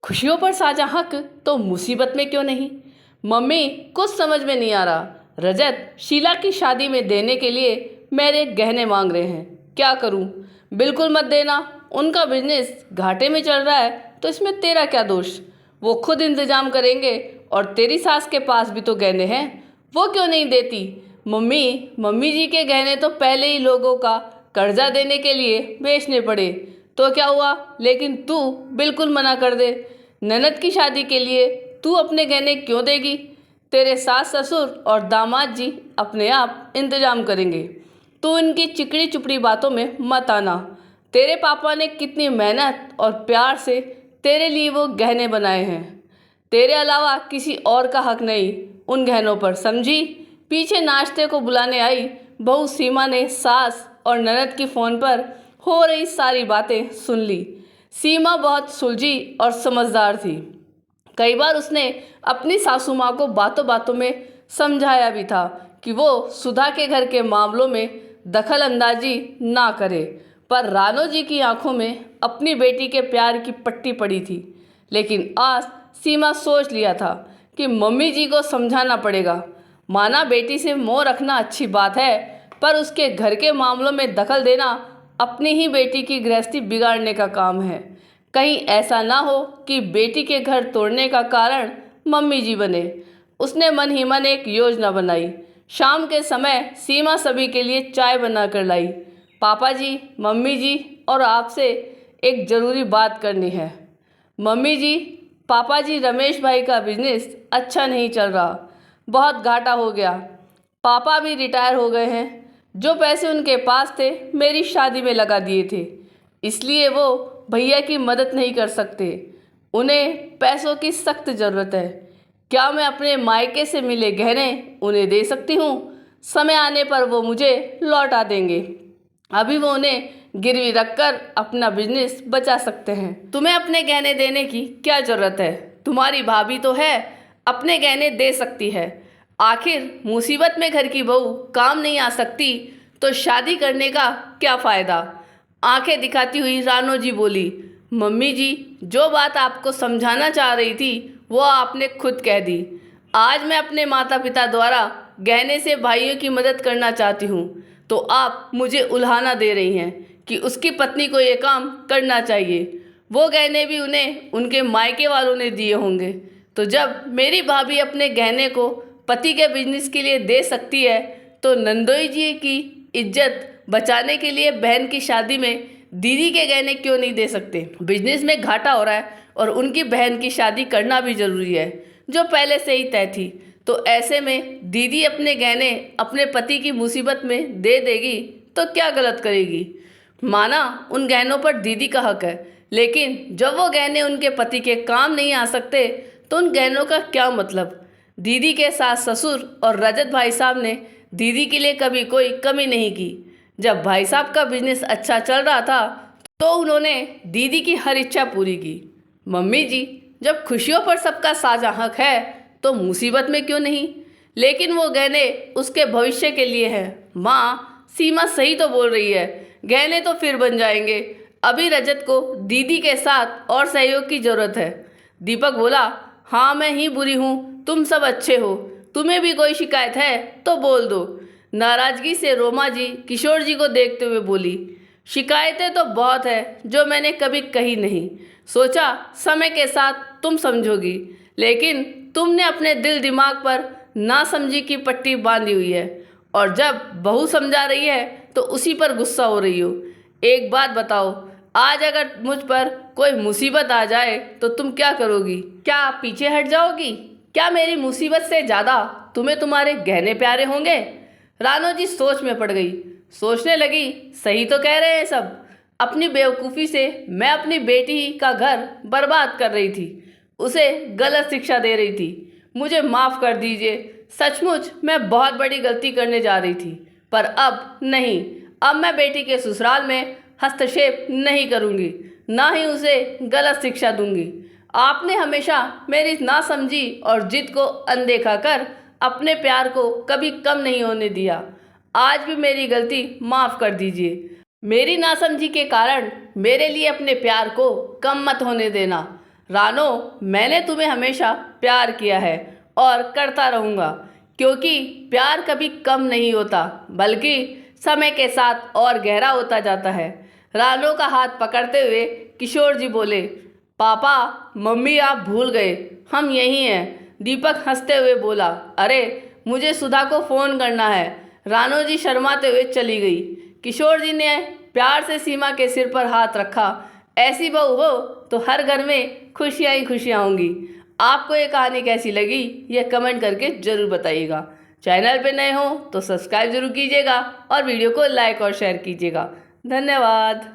खुशियों पर साझा हक तो मुसीबत में क्यों नहीं। मम्मी, कुछ समझ में नहीं आ रहा। रजत शीला की शादी में देने के लिए मेरे गहने मांग रहे हैं, क्या करूं। बिल्कुल मत देना, उनका बिजनेस घाटे में चल रहा है तो इसमें तेरा क्या दोष। वो खुद इंतजाम करेंगे और तेरी सास के पास भी तो गहने हैं, वो क्यों नहीं देती। मम्मी, मम्मी जी के गहने तो पहले ही लोगों का कर्जा देने के लिए बेचने पड़े तो क्या हुआ, लेकिन तू बिल्कुल मना कर दे। ननद की शादी के लिए तू अपने गहने क्यों देगी। तेरे सास ससुर और दामाद जी अपने आप इंतजाम करेंगे। तू इनकी चिकनी चुपड़ी बातों में मत आना। तेरे पापा ने कितनी मेहनत और प्यार से तेरे लिए वो गहने बनाए हैं। तेरे अलावा किसी और का हक नहीं उन गहनों पर, समझी। पीछे नाश्ते को बुलाने आई बहू सीमा ने सास और ननद की फ़ोन पर हो रही सारी बातें सुन ली। सीमा बहुत सुलझी और समझदार थी। कई बार उसने अपनी सासू माँ को बातों बातों में समझाया भी था कि वो सुधा के घर के मामलों में दखल अंदाजी ना करे, पर रानो जी की आंखों में अपनी बेटी के प्यार की पट्टी पड़ी थी। लेकिन आज सीमा सोच लिया था कि मम्मी जी को समझाना पड़ेगा। माना बेटी से मोह रखना अच्छी बात है, पर उसके घर के मामलों में दखल देना अपनी ही बेटी की गृहस्थी बिगाड़ने का काम है। कहीं ऐसा ना हो कि बेटी के घर तोड़ने का कारण मम्मी जी बने। उसने मन ही मन एक योजना बनाई। शाम के समय सीमा सभी के लिए चाय बना कर लाई। पापा जी, मम्मी जी और आपसे एक ज़रूरी बात करनी है। मम्मी जी, पापा जी, रमेश भाई का बिजनेस अच्छा नहीं चल रहा, बहुत घाटा हो गया। पापा भी रिटायर हो गए हैं। जो पैसे उनके पास थे मेरी शादी में लगा दिए थे, इसलिए वो भैया की मदद नहीं कर सकते। उन्हें पैसों की सख्त ज़रूरत है। क्या मैं अपने मायके से मिले गहने उन्हें दे सकती हूँ? समय आने पर वो मुझे लौटा देंगे। अभी वो उन्हें गिरवी रखकर अपना बिजनेस बचा सकते हैं। तुम्हें अपने गहने देने की क्या ज़रूरत है? तुम्हारी भाभी तो है, अपने गहने दे सकती है। आखिर मुसीबत में घर की बहू काम नहीं आ सकती तो शादी करने का क्या फ़ायदा। आंखें दिखाती हुई रानो जी बोली, मम्मी जी, जो बात आपको समझाना चाह रही थी वो आपने खुद कह दी। आज मैं अपने माता पिता द्वारा गहने से भाइयों की मदद करना चाहती हूँ तो आप मुझे उल्हाना दे रही हैं कि उसकी पत्नी को ये काम करना चाहिए। वो गहने भी उन्हें उनके मायके वालों ने दिए होंगे, तो जब मेरी भाभी अपने गहने को पति के बिजनेस के लिए दे सकती है तो नंदोई जी की इज्जत बचाने के लिए बहन की शादी में दीदी के गहने क्यों नहीं दे सकते। बिजनेस में घाटा हो रहा है और उनकी बहन की शादी करना भी ज़रूरी है जो पहले से ही तय थी, तो ऐसे में दीदी अपने गहने अपने पति की मुसीबत में दे देगी तो क्या गलत करेगी। माना उन गहनों पर दीदी का हक है, लेकिन जब वो गहने उनके पति के काम नहीं आ सकते तो उन गहनों का क्या मतलब। दीदी के सास ससुर और रजत भाई साहब ने दीदी के लिए कभी कोई कमी नहीं की। जब भाई साहब का बिजनेस अच्छा चल रहा था तो उन्होंने दीदी की हर इच्छा पूरी की। मम्मी जी, जब खुशियों पर सबका साझा हक है तो मुसीबत में क्यों नहीं। लेकिन वो गहने उसके भविष्य के लिए हैं। माँ, सीमा सही तो बोल रही है, गहने तो फिर बन जाएंगे। अभी रजत को दीदी के साथ और सहयोग की ज़रूरत है। दीपक बोला, हाँ मैं ही बुरी हूँ, तुम सब अच्छे हो। तुम्हें भी कोई शिकायत है तो बोल दो। नाराज़गी से रोमा जी किशोर जी को देखते हुए बोली, शिकायतें तो बहुत है जो मैंने कभी कही नहीं। सोचा समय के साथ तुम समझोगी, लेकिन तुमने अपने दिल दिमाग पर ना समझी की पट्टी बांधी हुई है और जब बहू समझा रही है तो उसी पर गुस्सा हो रही हो। एक बात बताओ, आज अगर मुझ पर कोई मुसीबत आ जाए तो तुम क्या करोगी? क्या आप पीछे हट जाओगी? क्या मेरी मुसीबत से ज़्यादा तुम्हें तुम्हारे गहने प्यारे होंगे? रानो जी सोच में पड़ गई। सोचने लगी, सही तो कह रहे हैं सब। अपनी बेवकूफ़ी से मैं अपनी बेटी का घर बर्बाद कर रही थी, उसे गलत शिक्षा दे रही थी। मुझे माफ़ कर दीजिए, सचमुच मैं बहुत बड़ी गलती करने जा रही थी, पर अब नहीं। अब मैं बेटी के ससुराल में हस्तक्षेप नहीं करूँगी, ना ही उसे गलत शिक्षा दूँगी। आपने हमेशा मेरी नासमझी और जिद को अनदेखा कर अपने प्यार को कभी कम नहीं होने दिया। आज भी मेरी गलती माफ़ कर दीजिए। मेरी नासमझी के कारण मेरे लिए अपने प्यार को कम मत होने देना। रानो, मैंने तुम्हें हमेशा प्यार किया है और करता रहूँगा, क्योंकि प्यार कभी कम नहीं होता बल्कि समय के साथ और गहरा होता जाता है। रानो का हाथ पकड़ते हुए किशोर जी बोले, पापा, मम्मी आप भूल गए, हम यहीं हैं। दीपक हंसते हुए बोला, अरे मुझे सुधा को फ़ोन करना है। रानो जी शर्माते हुए चली गई। किशोर जी ने प्यार से सीमा के सिर पर हाथ रखा। ऐसी बहू हो तो हर घर में खुशियाँ ही खुशियाँ होंगी। आपको ये कहानी कैसी लगी ये कमेंट करके ज़रूर बताइएगा। चैनल पे नए हो तो सब्सक्राइब जरूर कीजिएगा और वीडियो को लाइक और शेयर कीजिएगा। धन्यवाद।